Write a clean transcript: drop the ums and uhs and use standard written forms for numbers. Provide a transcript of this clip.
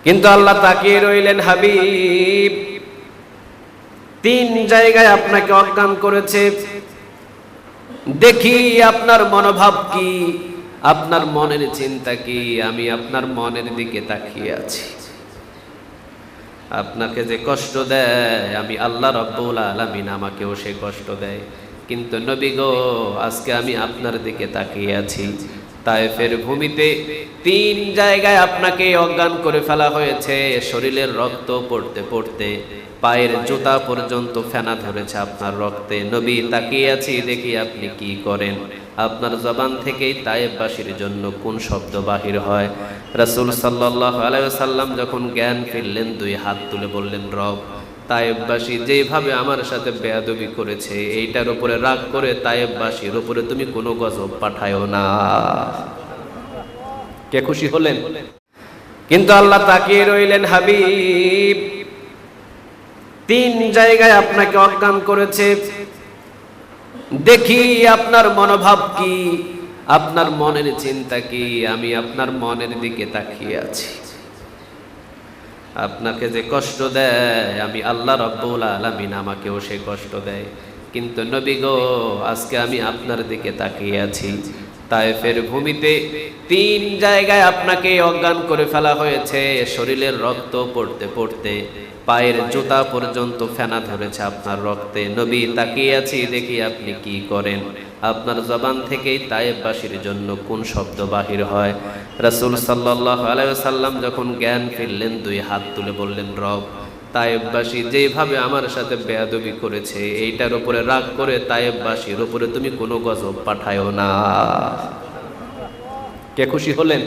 কিন্তু আল্লাহ তাকিয়ে রইলেন, হাবিব তিন জায়গায় আপনাকে অজ্ঞান করেছে, দেখি আপনার মনোভাব কি, আপনার মনের চিন্তা কি। আমি আপনার মনের দিকে তাকিয়ে আছি। আপনাকে যে কষ্ট দেয় আমি আল্লাহ রাব্বুল আলামিন আমাকেও সে কষ্ট দেয়। কিন্তু নবী গো, আজকে আমি আপনার দিকে তাকিয়ে আছি। তায়েফের ভূমিতে তিন জায়গায় আপনাকে অজ্ঞান করে ফেলা হয়েছে। শরীরের রক্ত পড়তে পড়তে পায়ের জুতা পর্যন্ত ফেনা ধরেছে আপনার রক্তে। নবী তাকিয়ে আছি, দেখি আপনি কি করেন। আপনার জবান থেকেই তায়েফবাসীর জন্য কোন শব্দ বাহির হয়। রাসূল সাল্লাল্লাহু আলাইহি ওয়াসাল্লাম যখন জ্ঞান ফিরলেন, দুই হাত তুলে বললেন, রব তায়েফবাসী যেভাবে আমার সাথে বেয়াদবি করেছে, এইটার উপরে রাগ করে তায়েফবাসীর উপরে তুমি কোনো গজব পাঠায়ো না। কে খুশি হলেন? কিন্তু আল্লাহ তাকিয়ে রইলেন, হাবিব তিন জায়গায় আপনাকে অজ্ঞান করেছে, দেখি আপনার মনোভাব কি, আপনার মনের চিন্তা কি। আমি আপনার মনের দিকে তাকিয়ে আছি। আপনাকে যে কষ্ট দেয় আমি আল্লাহ রাব্বুল আলামিন আমাকেও সে কষ্ট দেয়। কিন্তু নবী গো, আজকে আমি আপনার দিকে তাকিয়ে আছি। তায়েফের ভূমিতে তিন জায়গায় আপনাকে অজ্ঞান করে ফেলা হয়েছে। শরীরের রক্ত পড়তে পড়তে পায়ের জুতা পর্যন্ত ফেনা ধরেছে আপনার রক্তে। নবী তাকিয়ে আছি, দেখি আপনি কি করেন। আপনার জবান থেকেই তায়েফবাসীর জন্য কোন শব্দ বাহির হয়। রাসূল সাল্লাল্লাহু আলাইহি ওয়াসাল্লাম যখন জ্ঞান ফিরলেন, দুই হাত তুলে বললেন, রব তায়েফবাসী যেভাবে আমার সাথে বেয়াদবি করেছে, এইটার উপরে রাগ করে তায়েফবাসীর উপরে তুমি কোনো গজব পাঠায়ো না। কে খুশি হলেন?